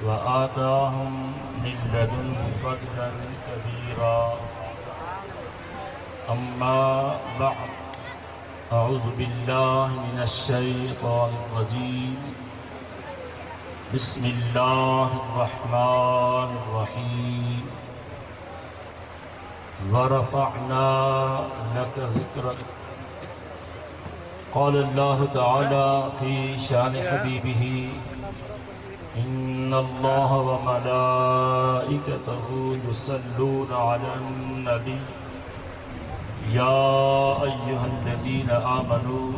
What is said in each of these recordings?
وآتاهم من لدنه فضلا كبيرا. أما بعد، أعوذ بالله من الشيطان الرجيم. بسم الله الرحمن الرحيم. ورفعنا لك ذكرك. قال الله تعالى في شان حبيبه: إن الله وملائكته يصلون على النبي يا أيها الذين آمنوا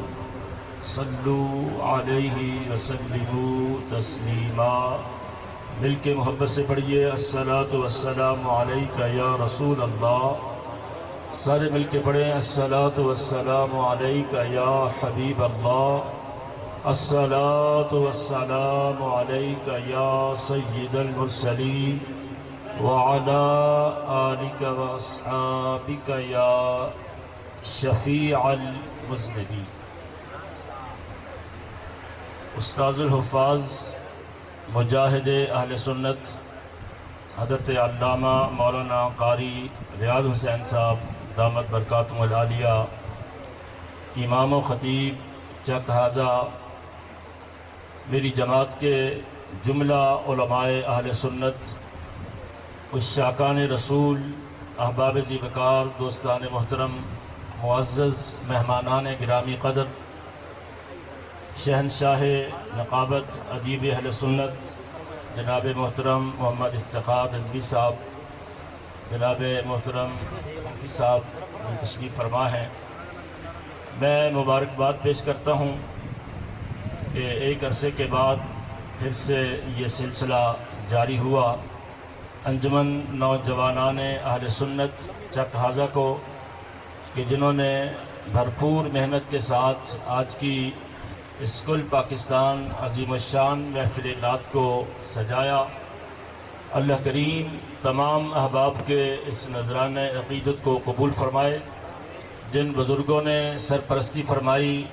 صلوا عليه وسلموا تسلیما. مل کے محبت سے پڑھیے: الصلاۃ والسلام علیک یا رسول اللہ. سارے مل کے پڑھیں: الصلاۃ والسلام علیک یا حبیب اللہ. الصلاۃ والسلام علیک یا سید المرسلین وعلی آلک واصحابک یا شفیع المذنبین. استاذ الحفاظ مجاہد اہل سنت حضرت علامہ مولانا قاری ریاض حسین صاحب دامت برکاتہم العالیہ، امام و خطیب چک حاضہ، میری جماعت کے جملہ علماء اہل سنت، عشاقان رسول، احباب ذی وقار، دوستان محترم، معزز مہمانان گرامی قدر، شہنشاہ نقابت ادیب اہل سنت جناب محترم محمد افتخار رضوی صاحب، جناب محترم مفتی صاحب تشریف فرما ہیں. میں مبارکباد پیش کرتا ہوں کہ ایک عرصے کے بعد پھر سے یہ سلسلہ جاری ہوا. انجمن نوجوانان اہل سنت چک حاضہ کو، کہ جنہوں نے بھرپور محنت کے ساتھ آج کی اسکول پاکستان عظیم الشان محفل نعت کو سجایا. اللہ کریم تمام احباب کے اس نذرانہ عقیدت کو قبول فرمائے. جن بزرگوں نے سرپرستی فرمائی،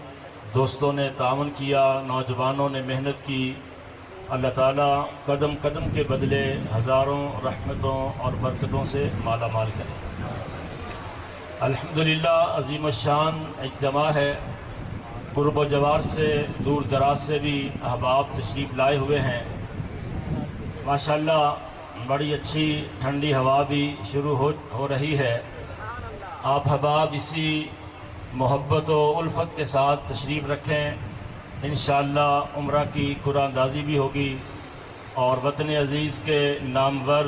دوستوں نے تعاون کیا، نوجوانوں نے محنت کی، اللہ تعالیٰ قدم قدم کے بدلے ہزاروں رحمتوں اور برکتوں سے مالا مال کرے. الحمدللہ عظیم الشان اجتماع ہے. قرب و جوار سے، دور دراز سے بھی احباب تشریف لائے ہوئے ہیں. ماشاءاللہ بڑی اچھی ٹھنڈی ہوا بھی شروع ہو رہی ہے. آپ احباب اسی محبت و الفت کے ساتھ تشریف رکھیں. انشاءاللہ عمرہ کی قرآن اندازی بھی ہوگی اور وطن عزیز کے نامور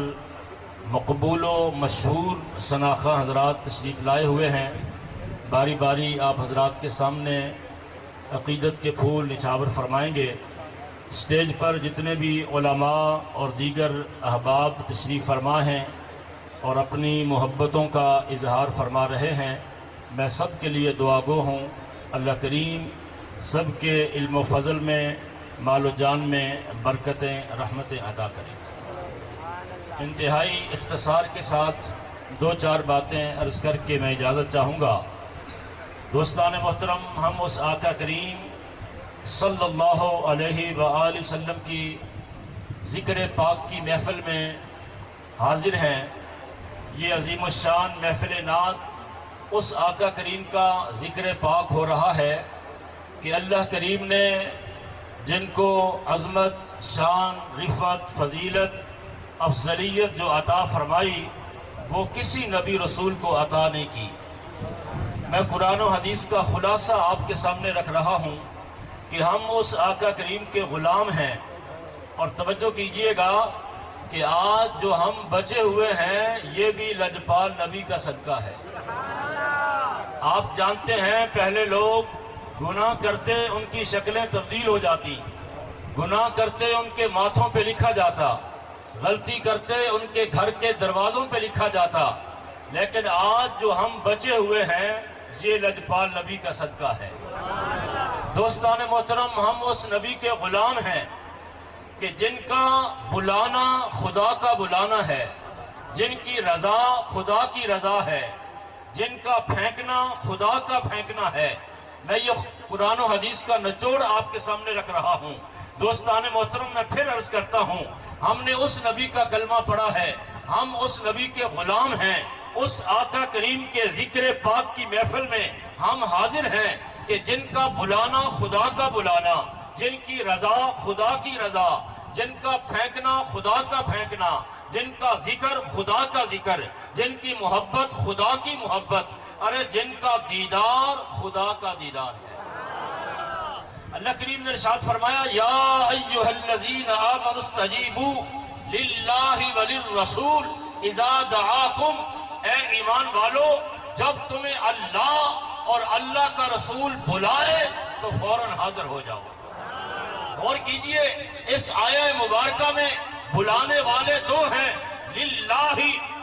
مقبول و مشہور شناخواں حضرات تشریف لائے ہوئے ہیں. باری باری آپ حضرات کے سامنے عقیدت کے پھول نچھاور فرمائیں گے. اسٹیج پر جتنے بھی علماء اور دیگر احباب تشریف فرما ہیں اور اپنی محبتوں کا اظہار فرما رہے ہیں، میں سب کے لیے دعا گو ہوں. اللہ کریم سب کے علم و فضل میں، مال و جان میں برکتیں رحمتیں عطا کریں. انتہائی اختصار کے ساتھ دو چار باتیں عرض کر کے میں اجازت چاہوں گا. دوستان محترم، ہم اس آقا کریم صلی اللہ علیہ وآلہ وسلم کی ذکر پاک کی محفل میں حاضر ہیں. یہ عظیم الشان محفل نعت اس آقا کریم کا ذکر پاک ہو رہا ہے کہ اللہ کریم نے جن کو عظمت، شان، رفعت، فضیلت، افضلیت جو عطا فرمائی، وہ کسی نبی رسول کو عطا نہیں کی. میں قرآن و حدیث کا خلاصہ آپ کے سامنے رکھ رہا ہوں کہ ہم اس آقا کریم کے غلام ہیں. اور توجہ کیجئے گا کہ آج جو ہم بچے ہوئے ہیں یہ بھی لجپال نبی کا صدقہ ہے. آپ جانتے ہیں پہلے لوگ گناہ کرتے ان کی شکلیں تبدیل ہو جاتی، گناہ کرتے ان کے ماتھوں پہ لکھا جاتا، غلطی کرتے ان کے گھر کے دروازوں پہ لکھا جاتا. لیکن آج جو ہم بچے ہوئے ہیں یہ لجپال نبی کا صدقہ ہے. دوستان محترم، ہم اس نبی کے غلام ہیں کہ جن کا بلانا خدا کا بلانا ہے، جن کی رضا خدا کی رضا ہے، جن کا پھینکنا خدا کا پھینکنا ہے. میں یہ قرآن و حدیث کا نچوڑ آپ کے سامنے رکھ رہا ہوں. دوستان محترم، میں پھر عرض کرتا ہوں، ہم نے اس نبی کا کلمہ پڑھا ہے، ہم اس نبی کے غلام ہیں، اس آقا کریم کے ذکر پاک کی محفل میں ہم حاضر ہیں کہ جن کا بلانا خدا کا بلانا، جن کی رضا خدا کی رضا، جن کا پھینکنا خدا کا پھینکنا، جن کا ذکر خدا کا ذکر، جن کی محبت خدا کی محبت، ارے جن کا دیدار خدا کا دیدار ہے۔ اللہ کریم نے ارشاد فرمایا یا ایھا الذین آمنوا استجیبوا للہ وللرسول اذا دعاکم، اے ایمان والو جب تمہیں اللہ اور اللہ کا رسول بلائے تو فوراً حاضر ہو جاؤ۔ غور کیجئے اس آیہ مبارکہ میں بلانے والے دو ہیں، للہ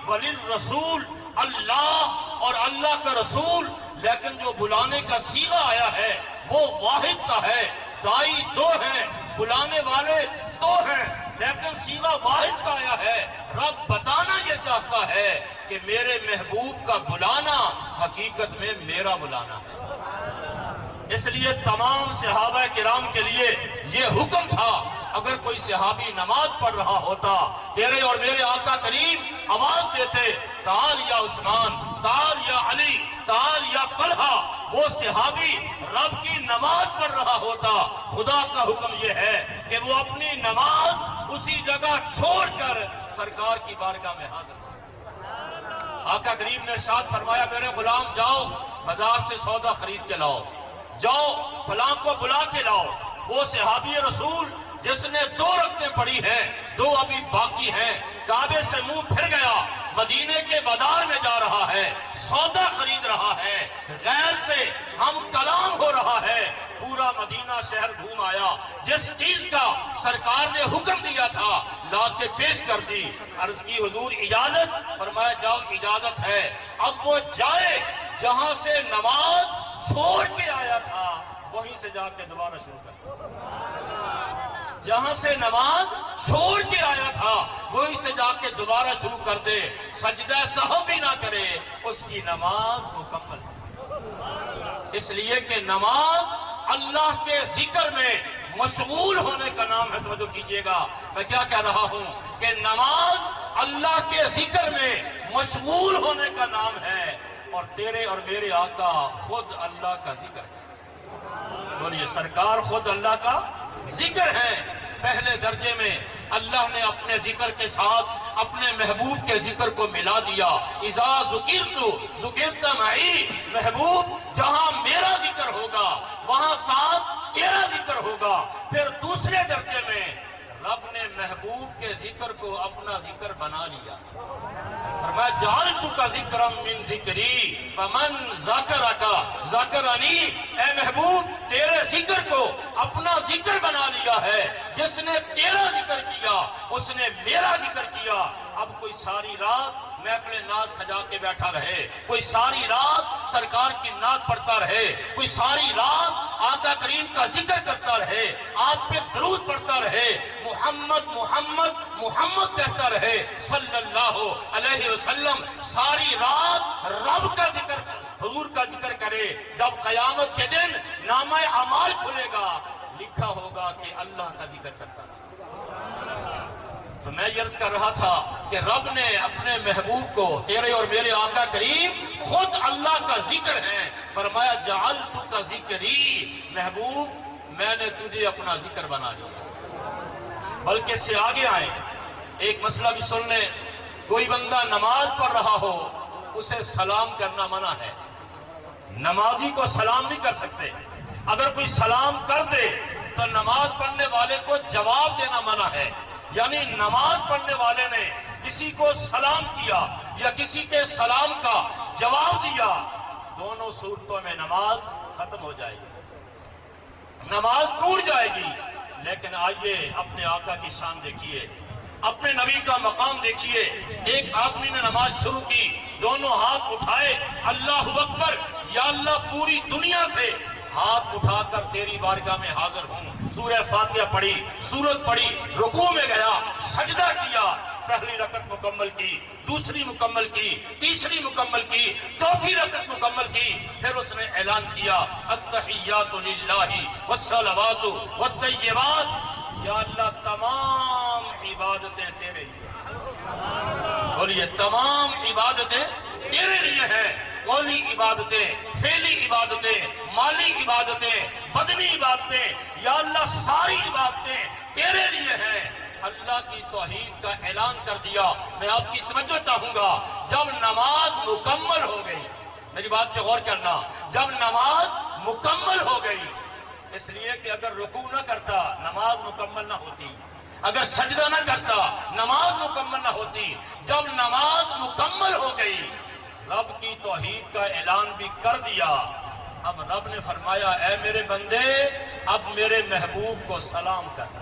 وللرسول، اللہ اور اللہ کا رسول، لیکن جو بلانے کا صیغہ آیا ہے وہ واحد کا ہے۔ دائی دو ہیں، بلانے والے دو ہیں، لیکن صیغہ واحد کا آیا ہے۔ رب بتانا یہ چاہتا ہے کہ میرے محبوب کا بلانا حقیقت میں میرا بلانا ہے۔ اس لیے تمام صحابہ کرام کے لیے یہ حکم تھا، اگر کوئی صحابی نماز پڑھ رہا ہوتا، تیرے اور میرے آقا کریم آواز دیتے تعال یا عثمان، تعال یا علی، تعال یا طلحہ، وہ صحابی رب کی نماز پڑھ رہا ہوتا، خدا کا حکم یہ ہے کہ وہ اپنی نماز اسی جگہ چھوڑ کر سرکار کی بارگاہ میں حاضر ہو۔ آقا کریم نے ارشاد فرمایا میرے غلام جاؤ بازار سے سودا خرید کے لاؤ، جاؤ فلاں کو بلا کے لاؤ۔ وہ صحابی رسول جس نے 2 رکعتیں پڑھی ہیں، 2 ابھی باقی ہیں، کعبے سے منہ پھر گیا، مدینے کے بازار میں جا رہا ہے، سودا خرید رہا ہے، غیر سے ہم کلام ہو رہا ہے، پورا مدینہ شہر گھوم آیا، جس چیز کا سرکار نے حکم دیا تھا لا کے پیش کر دی، عرض کی حضور اجازت، فرمایا جاؤ اجازت ہے۔ اب وہ جائے جہاں سے نماز چھوڑ کے آیا تھا وہیں سے جا کے دوبارہ شروع کر، جہاں سے نماز چھوڑ کے آیا تھا وہیں سے جا کے دوبارہ شروع کر دے، سجدہ سہو بھی نہ کرے، اس کی نماز مکمل۔ اس لیے کہ نماز اللہ کے ذکر میں مشغول ہونے کا نام ہے۔ توجہ کیجئے گا میں کیا کہہ رہا ہوں کہ نماز اللہ کے ذکر میں مشغول ہونے کا نام ہے، اور تیرے اور میرے آقا خود اللہ کا ذکر ہے۔ بولیے سرکار خود اللہ کا ذکر ہے۔ پہلے درجے میں اللہ نے اپنے ذکر کے ساتھ اپنے محبوب کے ذکر کو ملا دیا، اذا ذکرت ذکرت معی، محبوب جہاں میرا ذکر ہوگا وہاں ساتھ تیرا ذکر ہوگا۔ پھر دوسرے درجے میں رب نے محبوب کے ذکر کو اپنا ذکر بنا لیا، فرمایا جعلتک ذکرا من ذکری فمن ذکرک ذکرنی، اے محبوب تیرے ذکر کو اپنا ذکر بنا لیا ہے، جس نے تیرا ذکر کیا اس نے میرا ذکر کیا۔ اب کوئی ساری رات محفل ناز سجا کے بیٹھا رہے، کوئی ساری رات سرکار کی نعت پڑھتا رہے، کوئی ساری رات آقا کریم کا ذکر کرتا رہے، آپ پہ درود پڑھتا رہے، محمد محمد محمد کہتا رہے صلی اللہ علیہ وسلم، ساری رات رب کا ذکر حضور کا ذکر کرے، جب قیامت کے دن نامہ اعمال کھلے گا لکھا ہوگا کہ اللہ کا ذکر کرتا رہا۔ تو میں یہ عرض کر رہا تھا کہ رب نے اپنے محبوب کو، تیرے اور میرے آقا کریم خود اللہ کا ذکر ہے، فرمایا جعلتک ذکری، محبوب میں نے تجھے اپنا ذکر بنا لیا۔ بلکہ اس سے آگے آئیں، ایک مسئلہ بھی سن لیں، کوئی بندہ نماز پڑھ رہا ہو اسے سلام کرنا منع ہے، نمازی کو سلام نہیں کر سکتے۔ اگر کوئی سلام کر دے تو نماز پڑھنے والے کو جواب دینا منع ہے، یعنی نماز پڑھنے والے نے کسی کو سلام کیا یا کسی کے سلام کا جواب دیا، دونوں صورتوں میں نماز ختم ہو جائے گی، نماز ٹوٹ جائے گی۔ لیکن آئیے اپنے آقا کی شان دیکھیے، اپنے نبی کا مقام دیکھیے۔ ایک آدمی نے نماز شروع کی، دونوں ہاتھ اٹھائے، اللہ اکبر، یا اللہ پوری دنیا سے ہاتھ اٹھا کر تیری بارگاہ میں حاضر ہوں، سورہ فاتحہ پڑھی، سورت پڑھی، رکوع میں گیا، سجدہ کیا، پہلی رکعت مکمل کی، دوسری مکمل کی، تیسری مکمل کی، چوتھی رکعت مکمل کی، پھر اس نے اعلان کیا التحیات للہ والصلوات والطیبات، یا اللہ تمام عبادتیں تیرے لیے، بولیے تمام عبادتیں تیرے لیے ہیں، قولی عبادتیں، فعلی عبادتیں، مالی عبادتیں، بدنی عبادتیں، یا اللہ ساری عبادتیں تیرے لیے ہیں۔ اللہ کی توحید کا اعلان کر دیا۔ میں آپ کی توجہ چاہوں گا، جب نماز مکمل ہو گئی، میری بات پہ غور کرنا، جب نماز مکمل ہو گئی، اس لیے کہ اگر رکوع نہ کرتا نماز مکمل نہ ہوتی، اگر سجدہ نہ کرتا نماز مکمل نہ ہوتی، جب نماز مکمل ہو گئی رب کی توحید کا اعلان بھی کر دیا، اب رب نے فرمایا اے میرے بندے اب میرے محبوب کو سلام کر،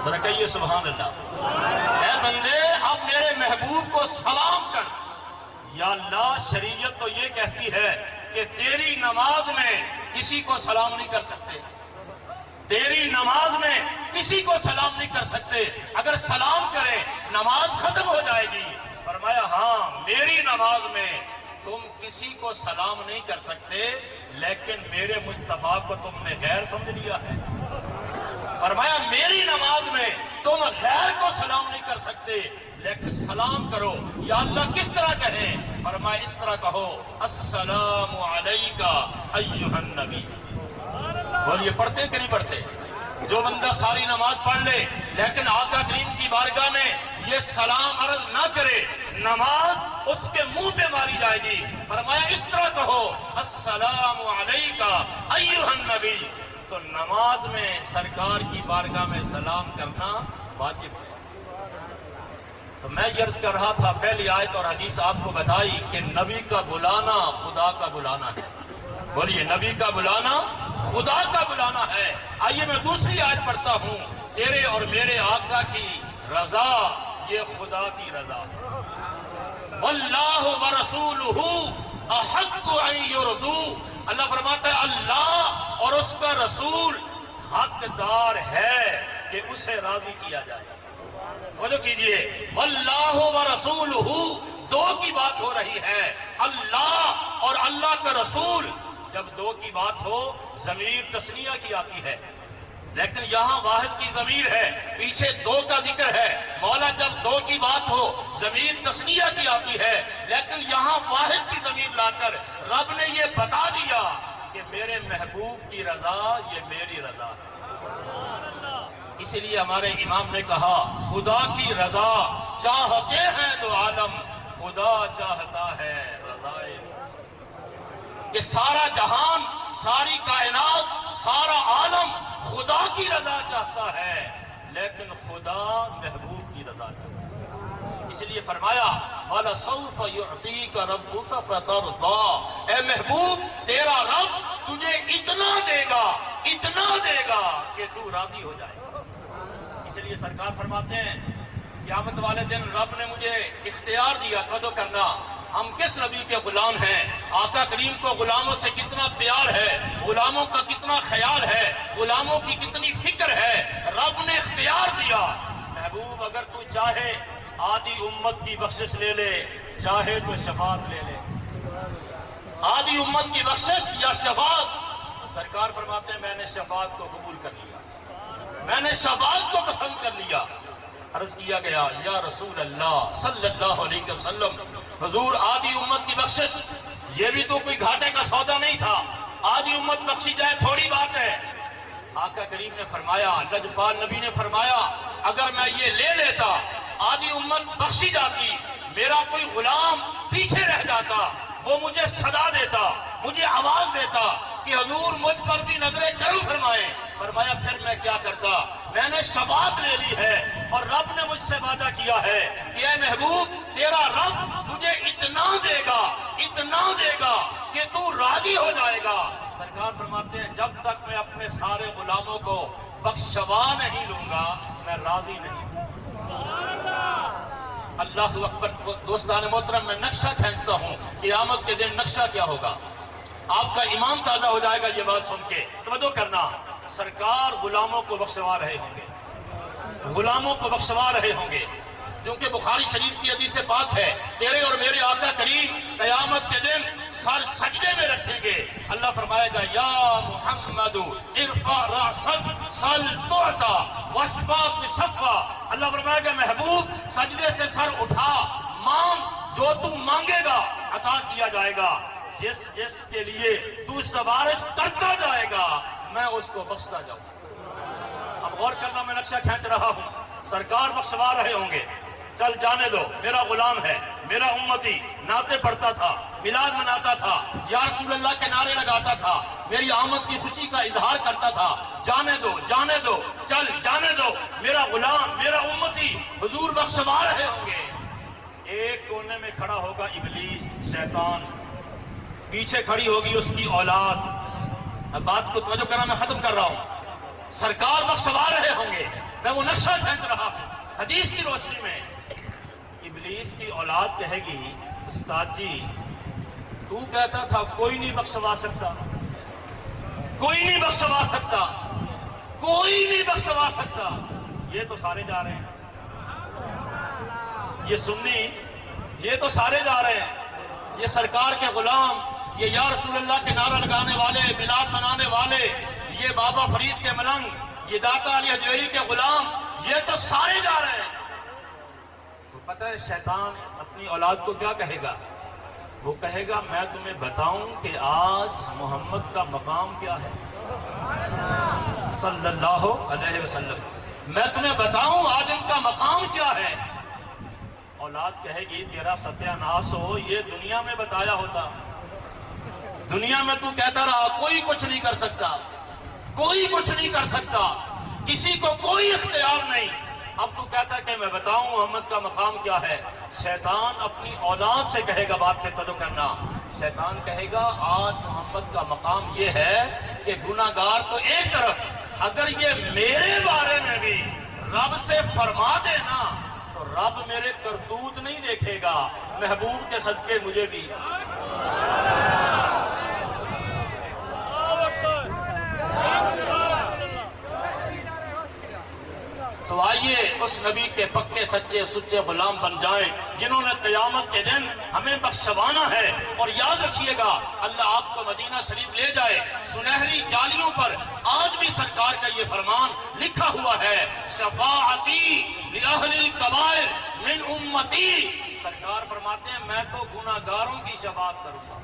ذرا کہیے سبحان اللہ، اے بندے اب میرے محبوب کو سلام کر۔ یا اللہ شریعت تو یہ کہتی ہے کہ تیری نماز میں کسی کو سلام نہیں کر سکتے، تیری نماز میں کسی کو سلام نہیں کر سکتے، اگر سلام کرے نماز ختم ہو جائے گی۔ فرمایا ہاں میری نماز میں تم کسی کو سلام نہیں کر سکتے، لیکن میرے مصطفیٰ کو تم نے غیر سمجھ لیا ہے۔ فرمایا میری نماز میں تم غیر کو سلام نہیں کر سکتے، لیکن سلام کرو۔ یا اللہ کس طرح کہیں؟ فرمایا اس طرح کہو السلام علیکہ ایھا النبی۔ بولیے پڑھتے کہ نہیں پڑھتے؟ جو بندہ ساری نماز پڑھ لے لیکن آقا کریم کی بارگاہ میں یہ سلام عرض نہ کرے، نماز اس کے منہ پہ ماری جائے گی۔ فرمایا اس طرح کہو السلام علیکہ ایھا النبی۔ تو نماز میں سرکار کی بارگاہ میں سلام کرنا واجب ہے۔ تو میں یہ عرض کر رہا تھا، پہلی آیت اور حدیث آپ کو بتائی کہ نبی کا بلانا خدا کا بلانا ہے۔ بولیے نبی کا بلانا خدا کا بلانا ہے۔ آئیے میں دوسری آیت پڑھتا ہوں، تیرے اور میرے آقا کی رضا یہ خدا کی رضا ہے۔ واللہ ورسولہ احق ان یرضوا۔ اللہ فرماتا ہے اللہ اور اس کا رسول حقدار ہے کہ اسے راضی کیا جائے۔ توجہ کیجئے، واللہ ورسولہ، دو کی بات ہو رہی ہے، اللہ اور اللہ کا رسول۔ جب دو کی بات ہو ضمیر تثنیہ کی آتی ہے، لیکن یہاں واحد کی ضمیر ہے، پیچھے دو کا ذکر ہے۔ مولا جب دو کی بات ہو ضمیر تثنیہ کی آتی ہے، لیکن یہاں واحد کی ضمیر لا کر رب نے یہ بتا دیا کہ میرے محبوب کی رضا یہ میری رضا ہے۔ اسی لیے ہمارے امام نے کہا خدا کی رضا چاہتے ہیں دو عالم، خدا چاہتا ہے رضائے، کہ سارا جہان، ساری کائنات، سارا عالم خدا کی رضا چاہتا ہے، لیکن خدا محبوب کی رضا چاہتا ہے۔ اس لیے فرمایا وَلَسَوْفَ يُعْطِيكَ رَبُّكَ فَتَرْضَىٰ، اے محبوب تیرا رب تجھے اتنا دے گا کہ تو راضی ہو جائے۔ اس لیے سرکار فرماتے ہیں قیامت والے دن رب نے مجھے اختیار دیا، توجہ کرنا، ہم کس نبی کے غلام ہیں، آقا کریم کو غلاموں سے کتنا پیار ہے، غلاموں کا کتنا خیال ہے، غلاموں کی کتنی فکر ہے۔ رب نے اختیار دیا، محبوب اگر تو چاہے آدھی امت کی بخشش لے لے، چاہے تو شفاعت لے لے، آدھی امت کی بخشش یا شفاعت۔ سرکار فرماتے ہیں میں نے شفاعت کو قبول کر لیا، میں نے شفاعت کو پسند کر لیا۔ عرض کیا گیا یا رسول اللہ صلی اللہ علیہ وسلم، حضور آدھی امت کی بخشش یہ بھی تو کوئی گھاٹے کا سودا نہیں تھا، آدھی امت بخشی جائے تھوڑی بات ہے۔ آقا کریم نے فرمایا، لجپال نبی نے فرمایا اگر میں یہ لے لیتا آدھی امت بخشی جاتی، میرا کوئی غلام پیچھے رہ جاتا، وہ مجھے صدا دیتا، مجھے آواز دیتا کہ حضور مجھ پر بھی نظر کرم فرمائے۔ فرمایا پھر میں کیا کرتا، میں نے شفاعت لے لی ہے اور رب نے مجھ سے وعدہ کیا ہے کہ اے محبوب تیرا رب تجھے اتنا دے گا کہ تو راضی ہو جائے گا۔ سرکار فرماتے ہیں جب تک میں اپنے سارے غلاموں کو بخشوا نہیں لوں گا میں راضی نہیں ہوں۔ اللہ اکبر۔ دوستان محترم، میں نقشہ کھینچتا ہوں قیامت کے دن نقشہ کیا ہوگا، آپ کا ایمان تازہ ہو جائے گا یہ بات سن کے۔ توجہ کرنا، سرکار غلاموں کو بخشوا رہے ہوں گے، غلاموں کو بخشوا رہے ہوں گے، کیونکہ بخاری شریف کی حدیث پاک ہے تیرے اور میرے آقا کریم قیامت کے دن سر سجدے میں رکھیں گے۔ اللہ فرمائے گا یا محمد ارفع رأسک سل تعطا واشفا تشفا. اللہ فرمائے گا محبوب سجدے سے سر اٹھا، مانگ، جو تو مانگے گا عطا کیا جائے گا. جس جس کے لیے تو سفارش کرتا جائے گا میں اس کو بخشتا جاؤں. اب غور کرنا، میں نقشہ کھینچ رہا ہوں. سرکار بخشوا رہے ہوں گے. چل جانے دو، میرا غلام ہے، میرا امتی، نعتیں پڑھتا تھا، میلاد مناتا تھا، یا رسول اللہ کے نعرے لگاتا تھا، میری آمد کی خوشی کا اظہار کرتا تھا. جانے دو، جانے دو، چل جانے دو، میرا غلام، میرا امتی حضور بخشوا رہے ہوں گے. ایک کونے میں کھڑا ہوگا ابلیس، شیطان، پیچھے کھڑی ہوگی اس کی اولاد. اب بات کو توجہ کرنا، میں ختم کر رہا ہوں. سرکار بخشوا رہے ہوں گے، میں وہ نقشہ کھینچ رہا ہوں. حدیث کی روشنی میں ابلیس کی اولاد کہے گی استاد جی تو کہتا تھا کوئی نہیں بخشوا سکتا، کوئی نہیں بخشوا سکتا، کوئی نہیں بخشوا سکتا. یہ تو سارے جا رہے ہیں، یہ سنی، یہ تو سارے جا رہے ہیں. یہ سرکار کے غلام، یہ یا رسول اللہ کے نعرہ لگانے والے، میلاد منانے والے، یہ بابا فرید کے ملنگ، یہ داتا علی حجویری کے غلام، یہ تو سارے جا رہے ہیں. تو پتہ ہے شیطان اپنی اولاد کو کیا کہے گا؟ وہ کہے گا میں تمہیں بتاؤں کہ آج محمد کا مقام کیا ہے صلی اللہ علیہ وسلم. میں تمہیں بتاؤں آج ان کا مقام کیا ہے. اولاد کہے گی تیرا ستیہ ناس ہو، یہ دنیا میں بتایا ہوتا. دنیا میں تو کہتا رہا کوئی کچھ نہیں کر سکتا، کوئی کچھ نہیں کر سکتا، کسی کو کوئی اختیار نہیں. اب تو کہتا ہے کہ میں بتاؤں محمد کا مقام کیا ہے. شیطان اپنی اولاد سے کہے گا، بات میں توجہ کرنا، شیطان کہے گا آج محمد کا مقام یہ ہے کہ گناہگار تو ایک طرف، اگر یہ میرے بارے میں بھی رب سے فرما دے نا تو رب میرے کرتوت نہیں دیکھے گا، محبوب کے صدقے مجھے بھی. تو آئیے اس نبی کے پکے سچے سچے غلام بن جائیں جنہوں نے قیامت کے دن ہمیں بخشوانا ہے. اور یاد رکھیے گا اللہ آپ کو مدینہ شریف لے جائے، سنہری جالیوں پر آج بھی سرکار کا یہ فرمان لکھا ہوا ہے، شفاعتی لأہل الکبائر من امتی. سرکار فرماتے ہیں میں تو گناہگاروں کی شفاعت کروں گا،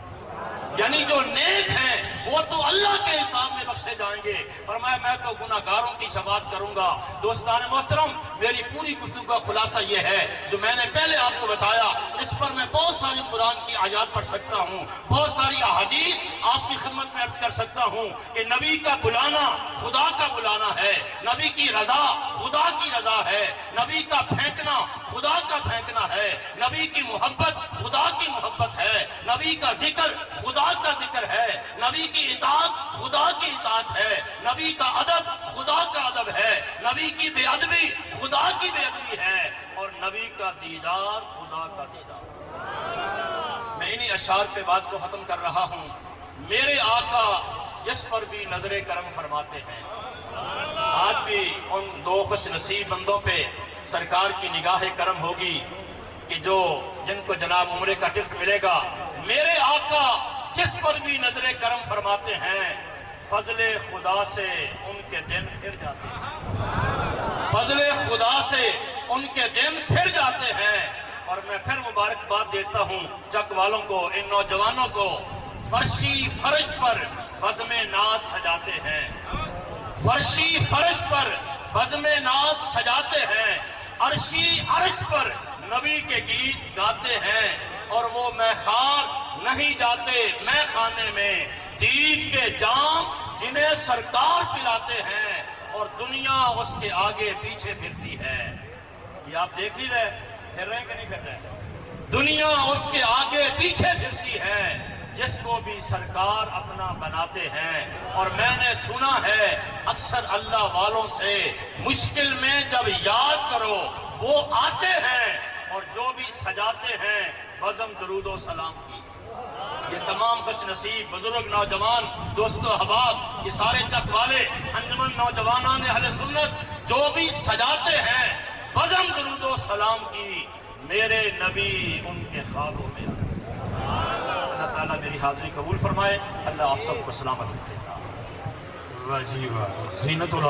یعنی جو نیک ہیں وہ تو اللہ کے حساب میں بخشے جائیں گے. فرمایا میں تو گناہگاروں کی شفاعت کروں گا. دوستان محترم، میری پوری گفتگو کا خلاصہ یہ ہے جو میں نے پہلے آپ کو بتایا. اس پر میں بہت ساری قرآن کی آیات پڑھ سکتا ہوں، بہت ساری احادیث آپ کی خدمت میں عرض کر سکتا ہوں کہ نبی کا بلانا خدا کا بلانا ہے، نبی کی رضا خدا کی رضا ہے، نبی کا پھینکنا خدا کا پھینکنا ہے، نبی کی محبت خدا کی محبت ہے، نبی کا ذکر خدا کا ذکر ہے، نبی کی اطاعت خدا کی اطاعت ہے، نبی کا ادب خدا کا ادب ہے، نبی کی بے ادبی خدا کی بے ادبی ہے، اور نبی کا دیدار خدا کا دیدار. میں انہی اشعار پہ بات کو ختم کر رہا ہوں. میرے آقا جس پر بھی نظر کرم فرماتے ہیں، آج بھی ان دو خوش نصیب بندوں پہ سرکار کی نگاہ کرم ہوگی کہ جن کو جناب عمرے کا ٹکٹ ملے گا. میرے آقا جس پر بھی نظر کرم فرماتے ہیں، فضل خدا سے ان کے دن پھر جاتے ہیں، فضل خدا سے ان کے دن پھر جاتے ہیں. اور میں پھر مبارکباد دیتا ہوں چک والوں کو، ان نوجوانوں کو. فرشی فرش پر بزم ناز سجاتے ہیں، فرشی فرش پر بزم ناز سجاتے ہیں، عرشی عرش پر نبی کے گیت گاتے ہیں. اور وہ میخوار نہیں جاتے میں خانے میں، دید کے جام جنہیں سرکار پلاتے ہیں، اور دنیا اس کے آگے پیچھے پھرتی ہے. یہ آپ دیکھ نہیں رہے، پھر رہے کہ نہیں پھر رہے؟ دنیا اس کے آگے پیچھے پھرتی ہے جس کو بھی سرکار اپنا بناتے ہیں. اور میں نے سنا ہے اکثر اللہ والوں سے مشکل میں جب یاد کرو وہ آتے ہیں، اور جو بھی سجاتے ہیں بزم درود و سلام کی. یہ تمام خوش نصیب بزرگ نوجوان دوست و احباب، یہ سارے چک والے انجمن نوجوانان اہل سنت جو بھی سجاتے ہیں بزم درود و سلام کی، میرے نبی ان کے خوابوں میں آتے ہیں. اللہ تعالیٰ میری حاضری قبول فرمائے. اللہ آپ سب کو سلامت رکھے. واہ جی واہ، زینت